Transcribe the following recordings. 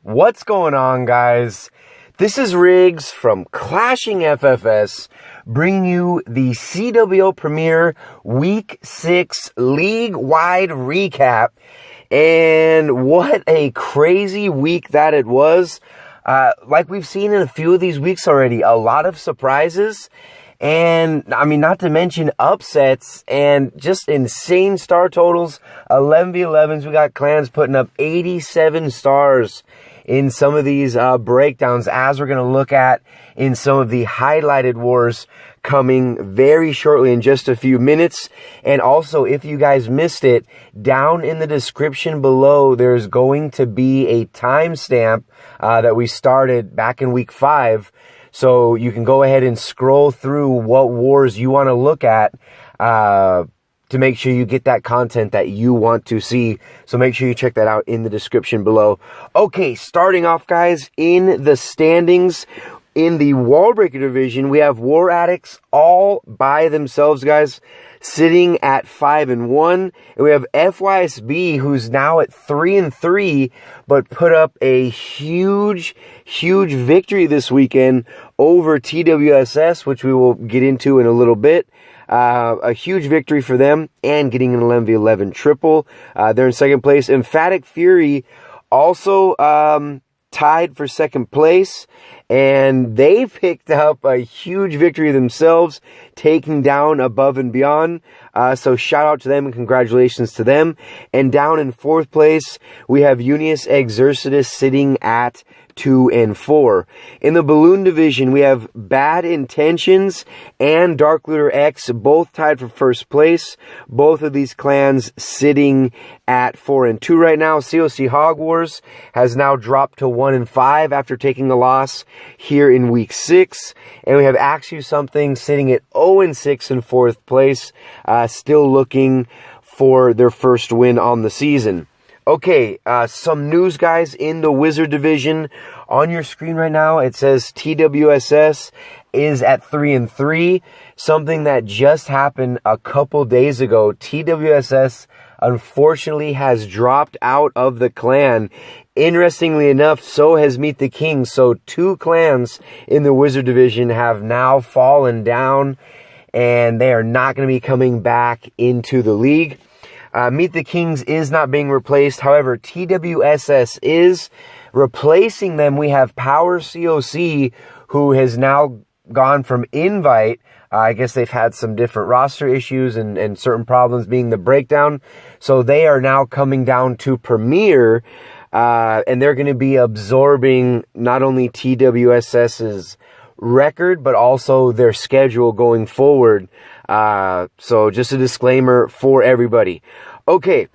What's going on, guys? This is Riggs from Clashing FFS, bringing you the CWL Premier Week 6 League-wide recap. And what a crazy week that it was. Like we've seen in a few of these weeks already, a lot of surprises. And, I mean, not to mention upsets and just insane star totals. 11v11s, we got clans putting up 87 stars in some of these breakdowns, as we're going to look at in some of the highlighted wars coming very shortly in just a few minutes. And also, if you guys missed it, down in the description below, there's going to be a timestamp that we started back in week 5. So you can go ahead and scroll through what wars you want to look at to make sure you get that content that you want to see. So make sure you check that out in the description below. Okay, starting off, guys, in the standings. In the Wallbreaker division, we have War Addicts all by themselves, guys, sitting at 5-1. And we have Fysb, who's now at 3-3, but put up a huge victory this weekend over TWSS, which we will get into in a little bit. A huge victory for them and getting an 11v11 triple. They're in second place. Emphatic Fury also tied for second place, and they picked up a huge victory themselves, taking down Above and Beyond. So shout out to them and congratulations to them. And down in fourth place, we have Unius Exercitus sitting at 2-4. In the Balloon division, we have Bad Intentions and Dark Looter X both tied for first place. Both of these clans sitting at 4-2 right now. CoC Hog Wars has now dropped to 1-5 after taking a loss here in week 6. And we have Axeyousomethin sitting at 0-6 in fourth place, still looking for their first win on the season. Okay, some news, guys, in the Wizard division. On your screen right now, it says TWSS is at 3-3. Something that just happened a couple days ago. TWSS, unfortunately, has dropped out of the clan. Interestingly enough, so has Meet the King. So 2 clans in the Wizard division have now fallen down, and they are not going to be coming back into the league. Meet the Kings is not being replaced. However, TWSS is replacing them. We have Power CoC, who has now gone from invite. I guess they've had some different roster issues and certain problems being the breakdown. So they are now coming down to Premier, and they're going to be absorbing not only TWSS's record, but also their schedule going forward. So just a disclaimer for everybody. Okay,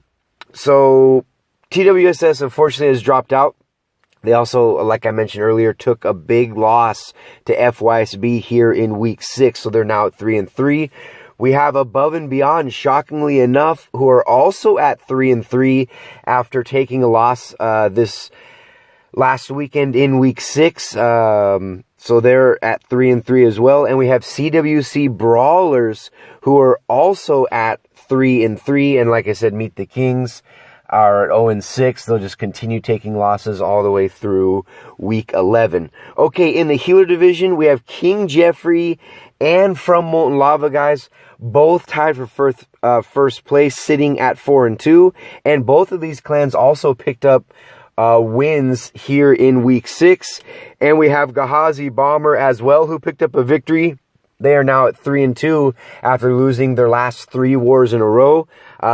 so TWSS unfortunately has dropped out. They also, like I mentioned earlier, took a big loss to Fysb here in week 6, so they're now at 3-3. We have Above and Beyond, shockingly enough, who are also at 3-3 after taking a loss this last weekend in week 6. So they're at 3-3 as well. And we have CWC Brawlers, who are also at 3-3. And like I said, Meet the Kings are at 0-6. They'll just continue taking losses all the way through week 11. Okay, in the Healer division, we have King Jeffrey and FromMoltenLava, guys, both tied for first place, sitting at 4-2. And both of these clans also picked up wins here in week 6. And we have GaihaziBomber as well, who picked up a victory. They are now at 3-2 after losing their last 3 wars in a row.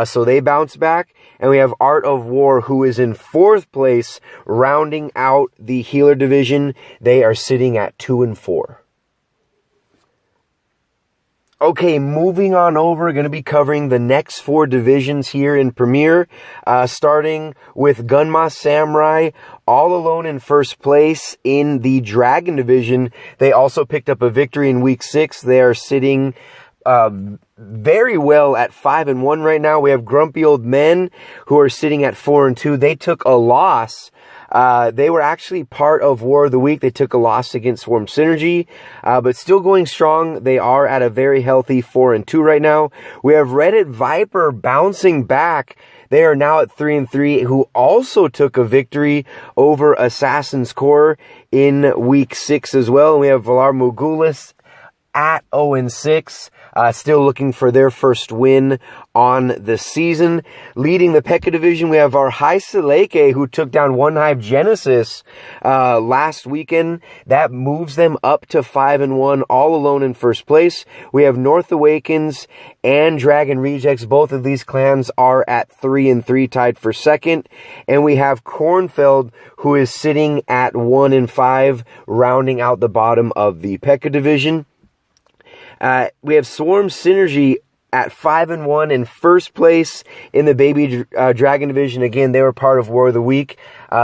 So they bounce back. And we have Art of War, who is in 4th place, rounding out the Healer division. They are sitting at 2-4. Okay, moving on over, going to be covering the next 4 divisions here in Premier, starting with Gunma Samurai, all alone in first place in the Dragon division. They also picked up a victory in week 6. They are sitting very well at 5-1 right now. We have Grumpy Old Men, who are sitting at 4-2. They took a loss. They were actually part of War of the Week. They took a loss against Swarm Synergy, but still going strong. They are at a very healthy 4-2 right now. We have Reddit Viper bouncing back. They are now at 3-3, who also took a victory over AssassinsCore in week 6 as well. And we have Valar Morghulis at 0-6, still looking for their first win on the season. Leading the P.E.K.K.A division, we have Varhaiseläke, who took down OneHive Genesis last weekend. That moves them up to 5-1, all alone in first place. We have North Awakens and Dragon Rejects. Both of these clans are at 3-3, tied for second. And we have Kornfeld, who is sitting at 1-5, rounding out the bottom of the P.E.K.K.A division. We have Swarm Synergy at 5-1 in first place in the Baby Dragon division. Again, they were part of War of the Week.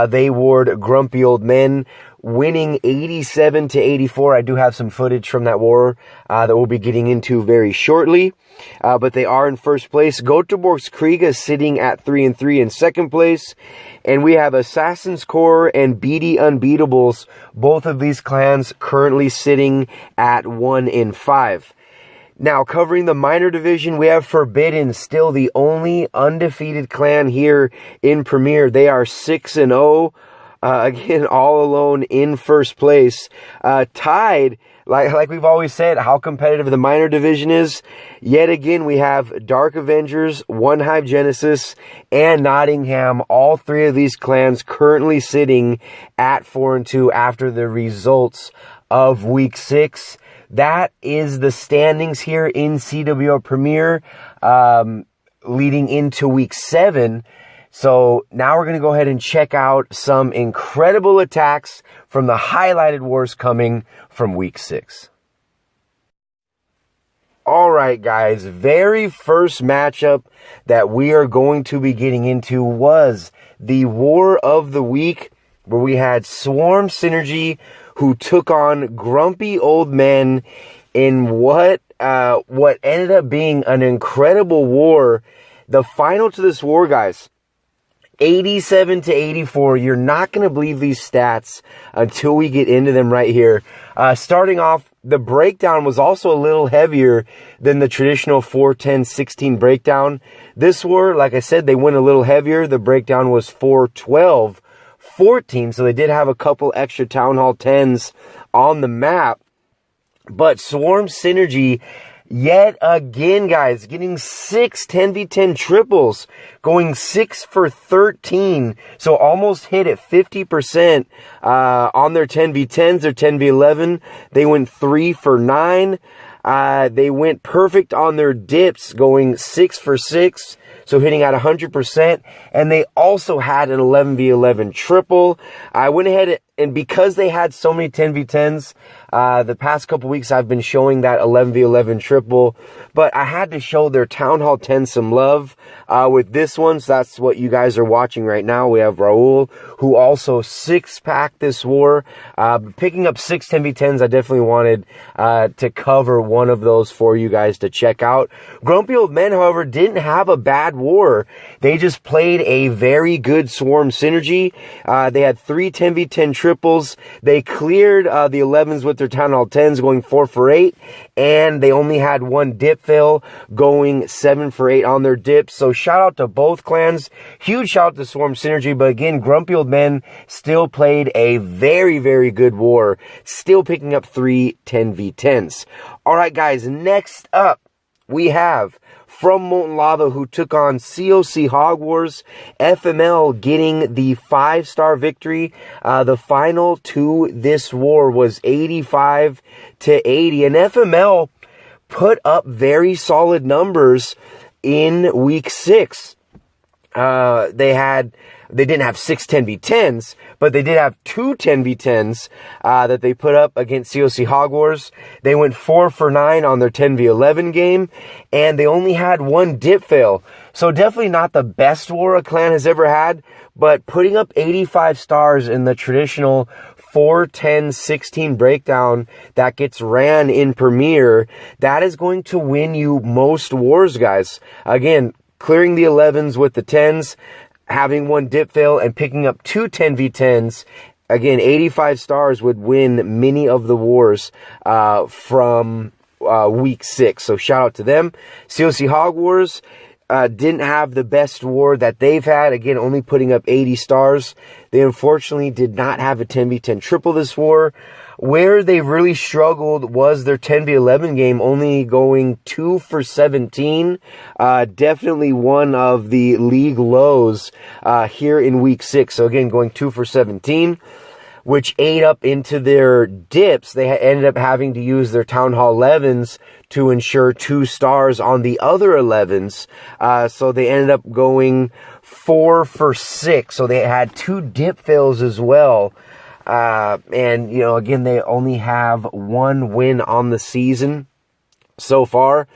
They warred Grumpy Old Men, winning 87-84. I do have some footage from that war that we'll be getting into very shortly. But they are in first place. Göteborg's Kriega sitting at 3-3 in second place. And we have AssassinsCore and BD Unbeatables. Both of these clans currently sitting at 1-5. Now, covering the minor division, we have Forbidden, still the only undefeated clan here in Premier. They are 6-0. Again, all alone in first place. Tied, like we've always said, how competitive the minor division is. Yet again, we have Dark Avengers, OneHive Genesis, and Nottingham. All three of these clans currently sitting at 4-2 after the results of week 6. That is the standings here in CWL Premier, leading into week 7. So now we're going to go ahead and check out some incredible attacks from the highlighted wars coming from week 6. All right, guys, very first matchup that we are going to be getting into was the War of the Week, where we had Swarm Synergy, who took on Grumpy Old Men in what ended up being an incredible war. The final to this war, guys, 87-84. You're not going to believe these stats until we get into them right here. Starting off, the breakdown was also a little heavier than the traditional 4-10-16 breakdown. This war, like I said, they went a little heavier. The breakdown was 4-12-14, so they did have a couple extra Town Hall 10s on the map. But Swarm Synergy, yet again, guys, getting 6 10v10 triples, going 6 for 13, so almost hit at 50% on their 10v10s, their 10v11. They went 3 for 9. They went perfect on their dips, going 6 for 6, so hitting at 100%. And they also had an 11v11 triple. I went ahead and because they had so many 10v10s, the past couple weeks I've been showing that 11v11 triple, but I had to show their Town Hall 10 some love with this one, so that's what you guys are watching right now. We have Raul, who also 6-packed this war. Picking up 6 10v10s, I definitely wanted to cover one of those for you guys to check out. Grumpy Old Men, however, didn't have a bad war. They just played a very good Swarm Synergy. They had 3 10v10 triples. They cleared the 11s with their Town Hall 10s, going 4 for 8, and they only had 1 dip fail, going 7 for 8 on their dips. So shout out to both clans. Huge shout out to Swarm Synergy, but again, Grumpy Old Men still played a very, very good war, still picking up 3 10v10s. All right, guys, next up, we have FromMoltenLava, who took on CoC Hog Wars. FML getting the 5-star victory. The final to this war was 85-80. And FML put up very solid numbers in week 6. They didn't have 6 10v10s, but they did have 2 10v10s that they put up against CoC Hog Wars. They went 4 for 9 on their 10v11 game, and they only had 1 dip fail. So definitely not the best war a clan has ever had, but putting up 85 stars in the traditional 4-10-16 breakdown that gets ran in Premier, that is going to win you most wars, guys. Again, clearing the 11s with the 10s, having 1 dip fail, and picking up 2 10v10s. Again, 85 stars would win many of the wars from week 6. So shout out to them. CoC Hog Wars, didn't have the best war that they've had. Again, only putting up 80 stars. They unfortunately did not have a 10v10 triple this war. Where they really struggled was their 10v11 game, only going 2 for 17. Definitely one of the league lows here in week 6. So again, going 2 for 17, which ate up into their dips. They ended up having to use their Town Hall 11s to ensure 2 stars on the other 11s. So they ended up going 4 for 6. So they had 2 dip fails as well. And, you know, again, they only have 1 win on the season so far.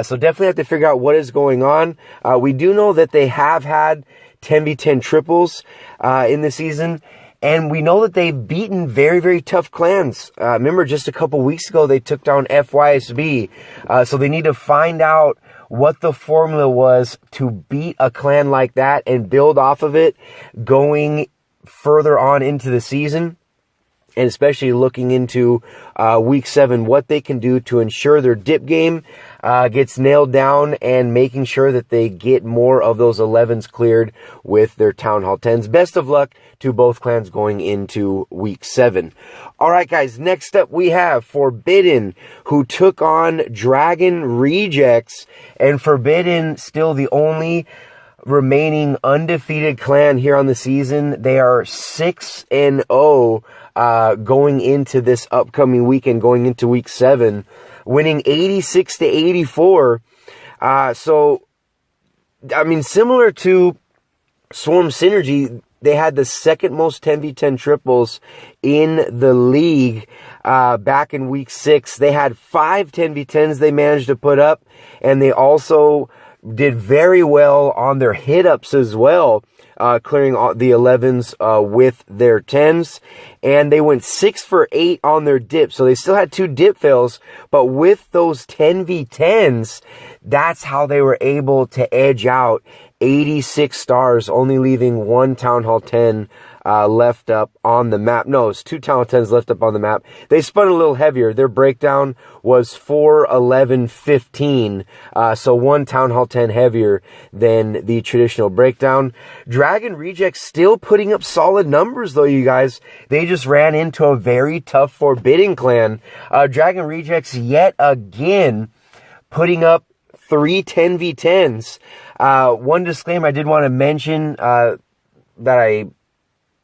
So definitely have to figure out what is going on. We do know that they have had 10v10 triples in the season. And we know that they've beaten very, very tough clans. Remember, just a couple weeks ago, they took down Fysb. So they need to find out what the formula was to beat a clan like that and build off of it going further on into the season, and especially looking into week 7, what they can do to ensure their dip game gets nailed down and making sure that they get more of those 11s cleared with their Town Hall 10s. Best of luck to both clans going into week 7. All right, guys, next up we have Forbidden, who took on Dragon Rejects, and Forbidden still the only remaining undefeated clan here on the season. They are 6-0 going into this upcoming weekend, going into week 7, winning 86-84. So, I mean, similar to Swarm Synergy, they had the second most 10v10 triples in the league back in week 6. They had 5 10v10s they managed to put up, and they also did very well on their hit-ups as well, clearing the 11s with their 10s. And they went 6 for 8 on their dip. So they still had 2 dip fails, but with those 10v10s, that's how they were able to edge out 86 stars, only leaving 1 Town Hall 10 left up on the map. No, it's 2 Town Hall 10s left up on the map. They spun a little heavier. Their breakdown was 4, 11, 15. So 1 Town Hall 10 heavier than the traditional breakdown. Dragon Rejects still putting up solid numbers though, you guys. They just ran into a very tough Forbidden clan. Dragon Rejects yet again putting up 3 10v10s. One disclaimer I did want to mention that I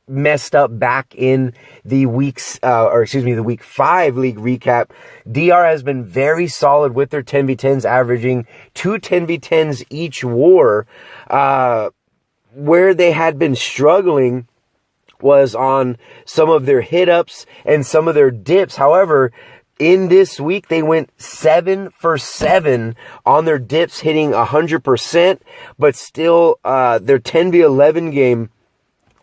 messed up back in the week 5 league recap. DR has been very solid with their 10v10s, averaging 2 10v10s each war. Where they had been struggling was on some of their hit-ups and some of their dips. However, in this week, they went 7 for 7 on their dips, hitting 100%, but still, their 10v11 game,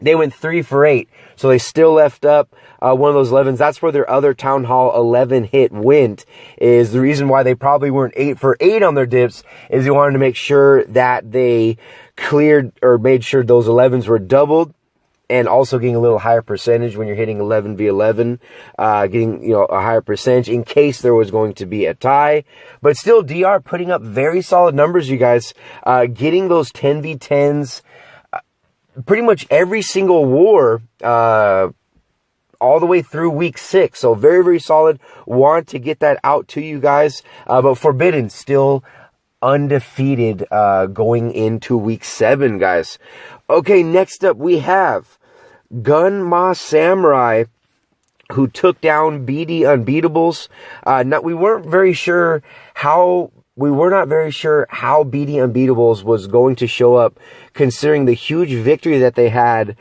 they went 3 for 8. So they still left up one of those 11s. That's where their other Town Hall 11 hit went. Is the reason why they probably weren't 8 for 8 on their dips is they wanted to make sure that they cleared or made sure those 11s were doubled. And also getting a little higher percentage when you're hitting 11v11, getting, you know, a higher percentage in case there was going to be a tie. But still, DR putting up very solid numbers, you guys. Getting those 10v10s, pretty much every single war, all the way through week 6. So very, very solid. Want to get that out to you guys. But Forbidden still undefeated going into week 7, guys. Okay, next up we have Gunma Samurai, who took down BD Unbeatables. We were not very sure how BD Unbeatables was going to show up, considering the huge victory that they had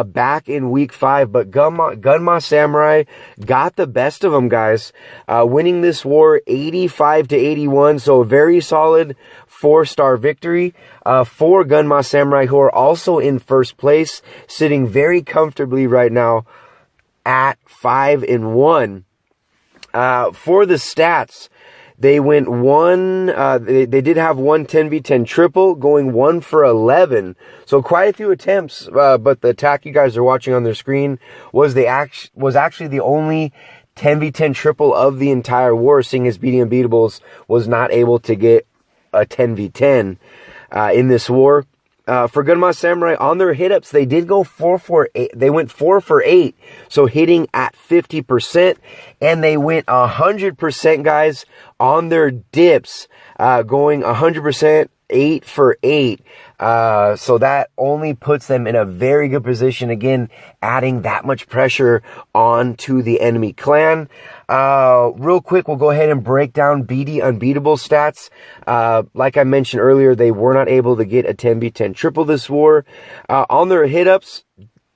back in week 5. But Gunma Samurai got the best of them, guys, winning this war 85-81. So a very solid 4-star victory for Gunma Samurai, who are also in first place, sitting very comfortably right now at 5-1. For the stats, they went they did have 1 10v10 triple, going 1 for 11. So quite a few attempts, but the attack you guys are watching on their screen was actually the only 10v10 triple of the entire war, seeing as BD Unbeatables was not able to get a 10v10. in this war. For Gunma Samurai, on their hit-ups, they did go 4 for 8. They went 4 for 8, so hitting at 50%. And they went 100%, guys, on their dips, going 100%, 8 for 8. So that only puts them in a very good position, again, adding that much pressure onto the enemy clan. Real quick, we'll go ahead and break down BD Unbeatable stats. Like I mentioned earlier, they were not able to get a 10v10 triple this war. On their hit-ups,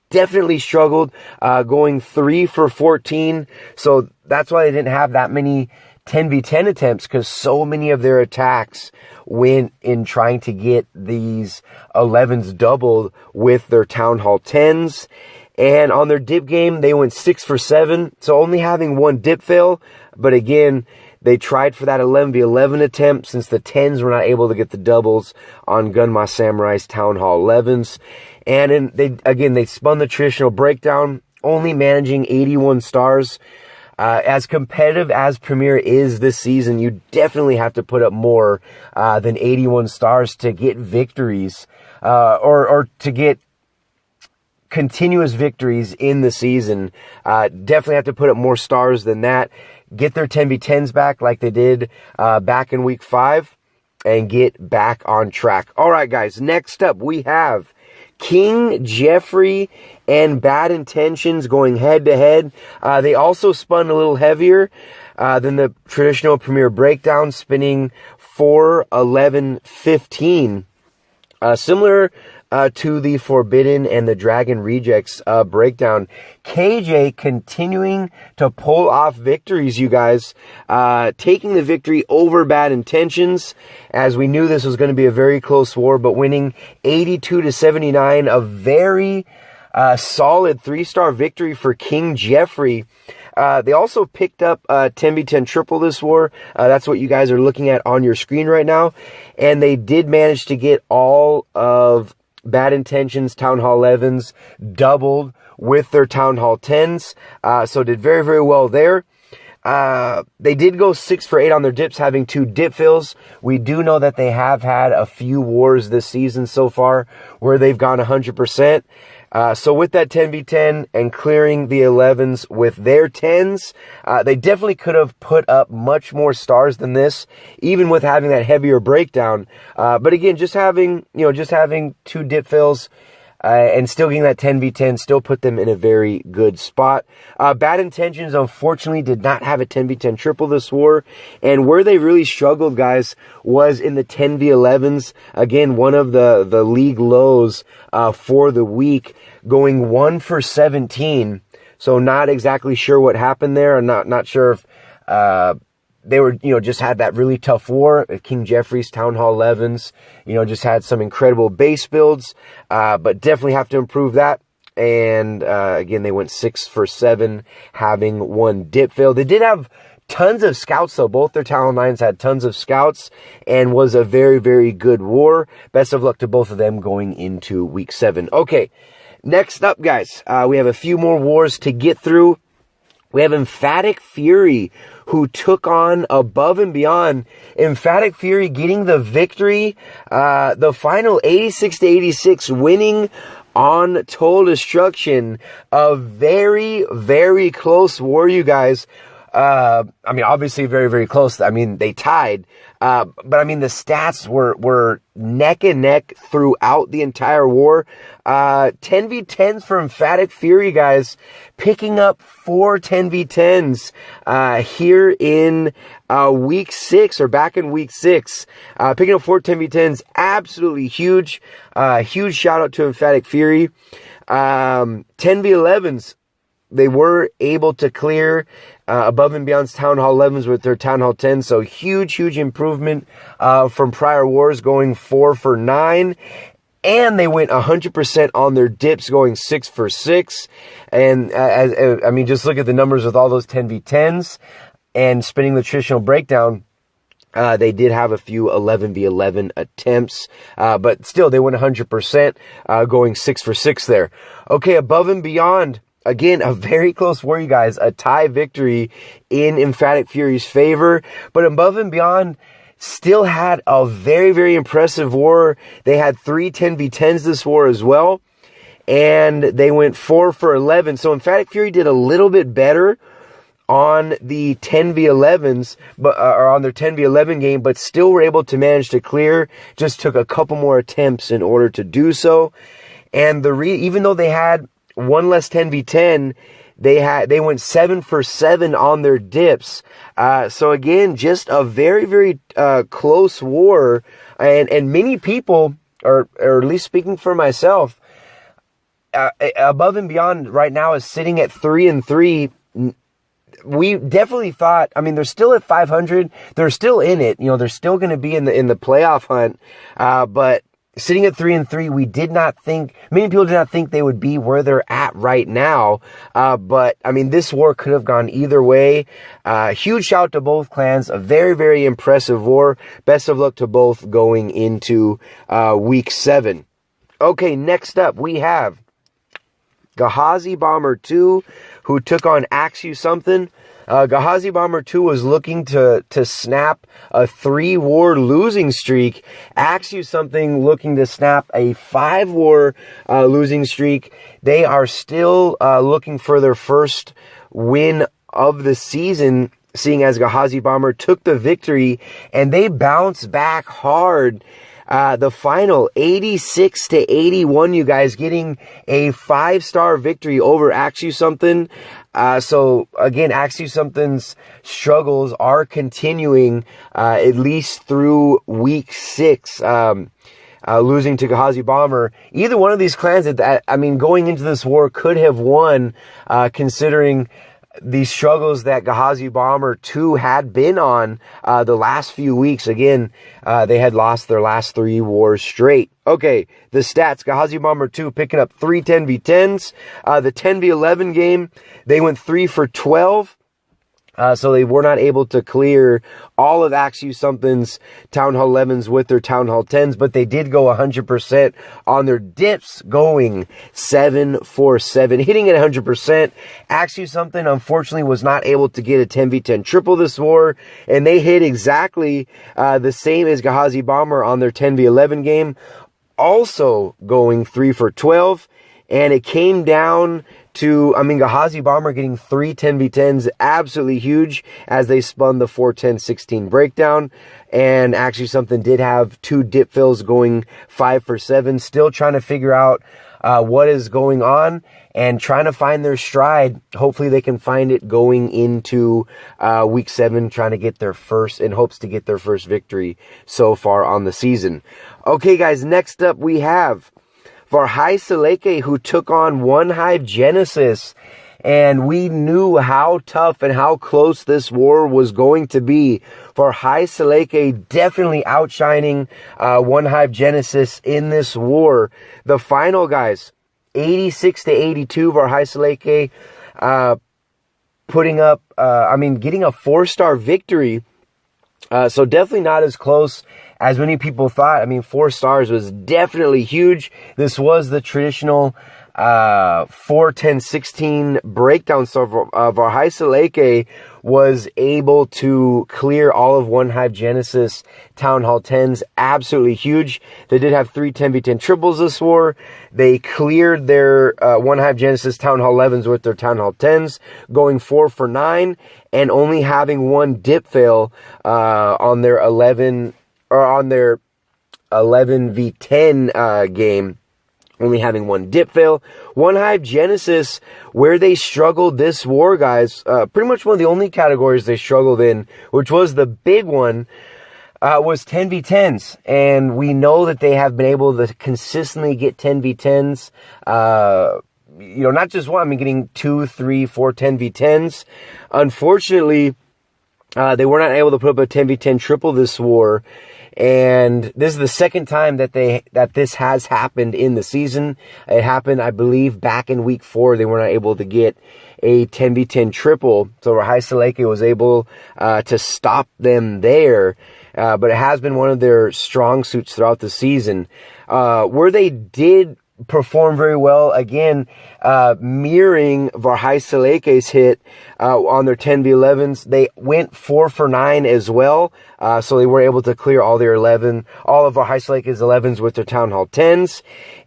definitely struggled, going 3 for 14. So that's why they didn't have that many 10v10 attempts, because so many of their attacks went in trying to get these 11s doubled with their Town Hall 10s. And on their dip game, they went 6 for 7, so only having 1 dip fail. But again, they tried for that 11v11 attempt, since the 10s were not able to get the doubles on Gunma Samurai's Town Hall 11s. And they spun the traditional breakdown, only managing 81 stars. As competitive as Premier is this season, you definitely have to put up more than 81 stars to get victories, or to get continuous victories in the season. Definitely have to put up more stars than that. Get their 10v10s back like they did back in week 5, and get back on track. All right, guys, next up we have King Jeffrey and Bad Intentions going head-to-head. They also spun a little heavier than the traditional Premier breakdown, spinning 4, 11, 15. Similar to the Forbidden and the Dragon Rejects breakdown. KJ continuing to pull off victories, you guys. Taking the victory over Bad Intentions, as we knew this was going to be a very close war, but winning 82-79, a very solid 3-star victory for King Jeffrey. They also picked up a 10v10 triple this war. That's what you guys are looking at on your screen right now. And they did manage to get all of Bad Intentions Town Hall 11s doubled with their Town Hall 10s. So did very, very well there. They did go 6 for 8 on their dips, having 2 dip fills. We do know that they have had a few wars this season so far where they've gone 100%. So with that 10v10 and clearing the 11s with their 10s, they definitely could have put up much more stars than this, even with having that heavier breakdown. But again, just having 2 dip fills, and still getting that 10v10 still put them in a very good spot. Bad Intentions, unfortunately, did not have a 10v10 triple this war. And where they really struggled, guys, was in the 10v11s. Again, one of the league lows for the week, going 1 for 17. So not exactly sure what happened there. I'm not sure if they were, just had that really tough war. King Jeffrey's Town Hall 11s, just had some incredible base builds, but definitely have to improve that. And again, they went 6 for 7, having 1 dip fail. They did have tons of scouts, though. Both their Town Hall 9s had tons of scouts, and was a very, very good war. Best of luck to both of them going into week 7. Okay, next up, guys, we have a few more wars to get through. We have Emphatic Fury, who took on Above and Beyond. Emphatic Fury getting the victory, the final 86-86, winning on Total Destruction. A very, very close war, you guys. Obviously very, very close. They tied. But the stats were neck and neck throughout the entire war. 10v10s for Emphatic Fury, guys. Picking up 4 10v10s, here in, week 6, or back in week 6. Picking up 4 10v10s, absolutely huge. Huge shout out to Emphatic Fury. 10v11s, they were able to clear Above and Beyond's Town Hall 11s with their Town Hall 10s. So huge improvement from prior wars, going 4 for 9. And they went 100% on their dips, going 6 for 6. And just look at the numbers with all those 10v10s and spinning the traditional breakdown. They did have a few 11v11 attempts, but still they went 100%, going 6 for 6 there. Okay, Above and Beyond. Again, a very close war, you guys. A tie victory in Emphatic Fury's favor. But Above and Beyond still had a very, very impressive war. They had 3 10v10s this war as well. And they went 4 for 11. So Emphatic Fury did a little bit better on the 10v11s, or on their 10v11 game, but still were able to manage to clear. Just took a couple more attempts in order to do so. And even though they had one less 10v10, they went 7 for 7 on their dips. So again, just a very, very close war. And many people, or at least speaking for myself, Above and Beyond right now is sitting at 3-3. We definitely thought, I mean, they're still at 500. They're still in it. You know, they're still going to be in the playoff hunt. But sitting at 3-3, we did not think, many people did not think they would be where they're at right now. But I mean, this war could have gone either way. Huge shout to both clans. A very, very impressive war. Best of luck to both going into week 7. Okay, next up we have GaihaziBomber 2, who took on Axeyousomethin. GaihaziBomber 2 was looking to snap a 3-war losing streak. Axeyousomethin looking to snap a 5-war losing streak. They are still looking for their first win of the season, seeing as GaihaziBomber took the victory, and they bounced back hard. The final 86-81, you guys, getting a 5-star victory over Axeyousomethin. So again, Axeyousomethin's struggles are continuing, at least through week 6, losing to GaihaziBomber. Either one of these clans, I mean, going into this war could have won, considering the struggles that GaihaziBomber 2 had been on the last few weeks. Again, they had lost their last 3 wars straight. Okay, the stats. GaihaziBomber 2 picking up 3 10v10s. The 10v11 game, they went 3 for 12. So they were not able to clear all of Axeyousomethin's Town Hall 11s with their Town Hall 10s, but they did go 100% on their dips, going 7 for 7, hitting at 100%. Axeyousomethin, unfortunately, was not able to get a 10v10 triple this war, and they hit exactly the same as GaihaziBomber on their 10v11 game, also going 3 for 12, and it came down to, I mean, GaihaziBomber getting 3 10v10s, absolutely huge, as they spun the 4-10-16 breakdown. And Axeyousomethin did have 2 dip fills going 5 for 7, still trying to figure out what is going on and trying to find their stride. Hopefully they can find it going into week 7, trying to get their first, in hopes to get their first victory so far on the season. Okay, guys, next up we have Varhaiseläke, who took on OneHive Genesis, and we knew how tough and how close this war was going to be. Varhaiseläke definitely outshining OneHive Genesis in this war. The final, guys, 86-82, Varhaiseläke putting up, getting a 4-star victory. So definitely not as close as many people thought. I mean, 4 stars was definitely huge. This was the traditional 4-10-16 breakdown. So Varhaiseläke was able to clear all of OneHive Genesis Town Hall 10s. Absolutely huge. They did have 3 10v10 triples this war. They cleared their OneHive Genesis Town Hall 11s with their Town Hall 10s, going 4 for 9, and only having 1 dip fail on their 11v10 game. Only having 1 dip fail. OneHive Genesis, where they struggled this war, guys, pretty much one of the only categories they struggled in, which was the big one, was 10v10s. And we know that they have been able to consistently get 10v10s, not just one, getting 2, 3, 4 10v10s. Unfortunately, they were not able to put up a 10v10 triple this war. And this is the second time that this has happened in the season. It happened, I believe, back in week 4. They were not able to get a 10v10 triple. So Varhaiseläke was able to stop them there. But it has been one of their strong suits throughout the season. Where they did perform very well, again, mirroring Varhaiseläke's hit on their 10v11s. They went 4 for 9 as well. So they were able to clear all of Varhaiseläke's 11s with their Town Hall 10s.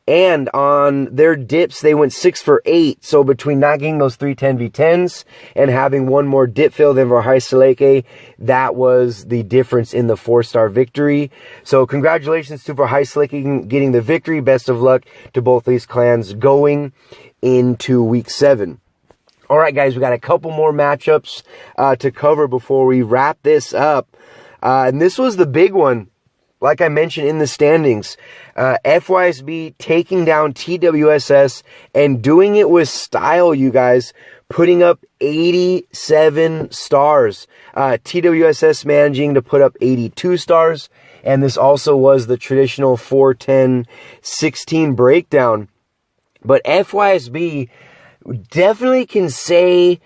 And on their dips, they went 6 for 8. So between not getting those 3 10v10s and having one more dip fail than Varhaiseläke, that was the difference in the 4-star victory. So congratulations to Varhaiseläke getting the victory. Best of luck to both these clans going into week 7. All right, guys, we got a couple more matchups to cover before we wrap this up. And this was the big one. Like I mentioned in the standings, Fysb taking down TWSS and doing it with style, you guys, putting up 87 stars. TWSS managing to put up 82 stars, and this also was the traditional 4-10-16 breakdown. But Fysb definitely can say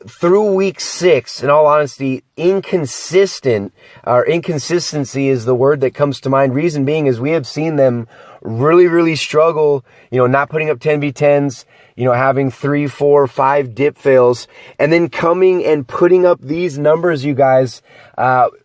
through week 6, in all honesty, inconsistency is the word that comes to mind. Reason being is we have seen them really struggle, not putting up 10v10s, having 3, 4, 5 dip fails, and then coming and putting up these numbers, you guys.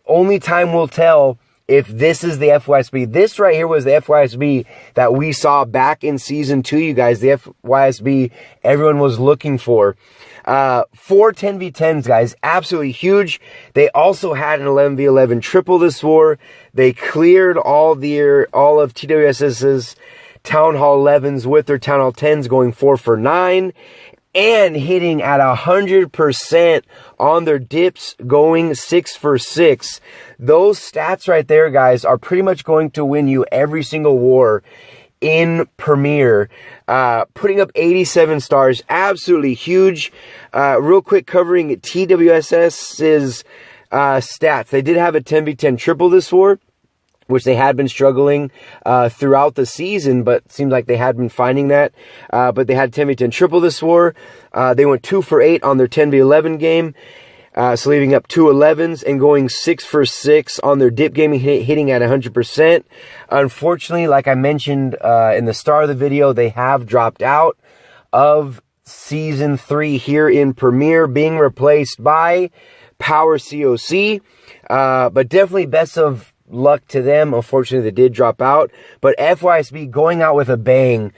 Only time will tell if this is the Fysb. This right here was the Fysb that we saw back in season 2, you guys. The Fysb everyone was looking for. 4 10v10s, guys. Absolutely huge. They also had an 11v11 triple this war. They cleared all of TWSS's Town Hall 11s with their Town Hall 10s, going 4 for 9. And hitting at 100% on their dips, going 6 for 6. Those stats right there, guys, are pretty much going to win you every single war in Premier. Putting up 87 stars, absolutely huge. Real quick, covering TWSS's stats. They did have a 10v10 triple this war, which they had been struggling throughout the season, but seems like they had been finding that. But they had 10v10 triple this war. They went 2 for 8 on their 10v11 game, so leaving up 2 11s and going 6 for 6 on their dip game, hitting at 100%. Unfortunately, like I mentioned in the start of the video, they have dropped out of Season 3 here in Premier, being replaced by Power CoC. But definitely best of luck to them. Unfortunately, they did drop out, but Fysb going out with a bang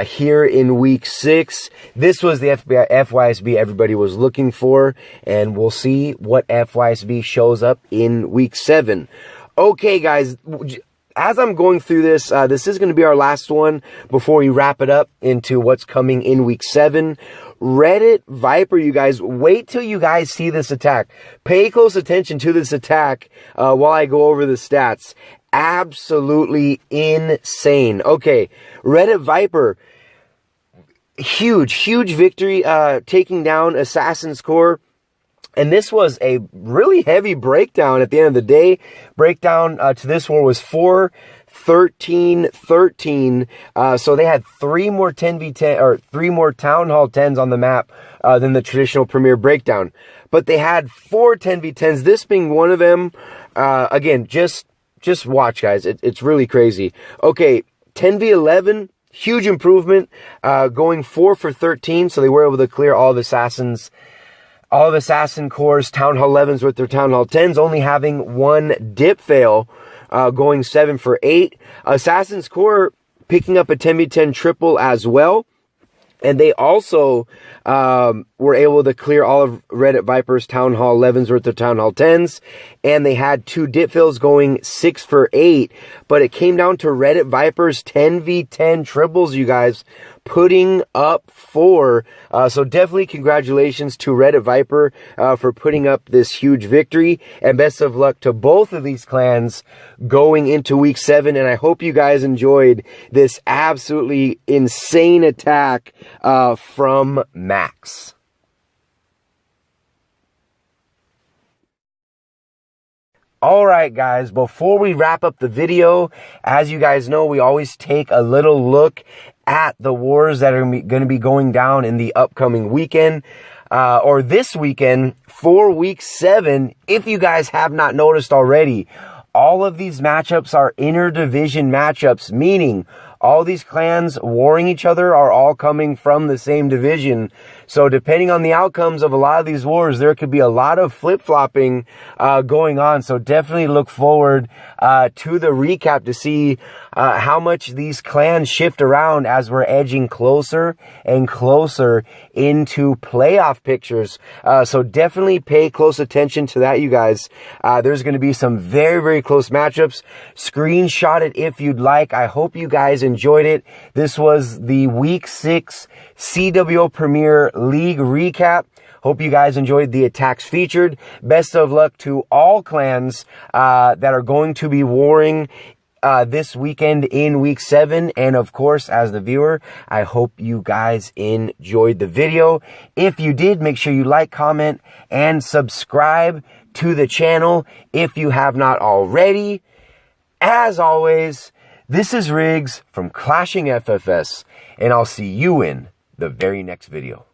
here in week 6. This was the Fysb everybody was looking for, and we'll see what Fysb shows up in week 7. Okay, guys, as I'm going through this, this is going to be our last one before we wrap it up into what's coming in week 7. Reddit Viper, you guys, wait till you guys see this attack. Pay close attention to this attack while I go over the stats. Absolutely insane. Okay, Reddit Viper, huge victory, taking down AssassinsCore. And this was a really heavy breakdown at the end of the day. Breakdown to this war was 4-13-13. So they had 3 more 10v10 or 3 more Town Hall 10s on the map than the traditional Premier breakdown. But they had 4 10v10s, this being one of them. Again, just watch, guys. It's really crazy. Okay, 10v11, huge improvement, going 4 for 13. So they were able to clear all of AssassinsCore's Town Hall 11s with their Town Hall 10s, only having 1 dip fail, going 7 for 8. AssassinsCore picking up a 10v10 triple as well. And they also were able to clear all of Reddit Viper's Town Hall 11s with their Town Hall 10s. And they had 2 dip fills going 6 for 8. But it came down to Reddit Viper's 10v10 triples, you guys, putting up 4. So definitely congratulations to Reddit Viper for putting up this huge victory. And best of luck to both of these clans going into week 7. And I hope you guys enjoyed this absolutely insane attack from Max. Alright guys, before we wrap up the video, as you guys know, we always take a little look at the wars that are going to be going down in the upcoming weekend, or this weekend for week 7. If you guys have not noticed already, all of these matchups are inter-division matchups, meaning all these clans warring each other are all coming from the same division. So depending on the outcomes of a lot of these wars, there could be a lot of flip-flopping going on. So definitely look forward to the recap to see how much these clans shift around as we're edging closer and closer into playoff pictures. So definitely pay close attention to that, you guys. There's going to be some very, very close matchups. Screenshot it if you'd like. I hope you guys enjoyed it. This was the Week 6 CWL Premier League recap. Hope you guys enjoyed the attacks featured. Best of luck to all clans that are going to be warring this weekend in Week 7. And of course, as the viewer, I hope you guys enjoyed the video. If you did, make sure you like, comment, and subscribe to the channel if you have not already. As always, this is Riggs from Clashing FFS, and I'll see you in the very next video.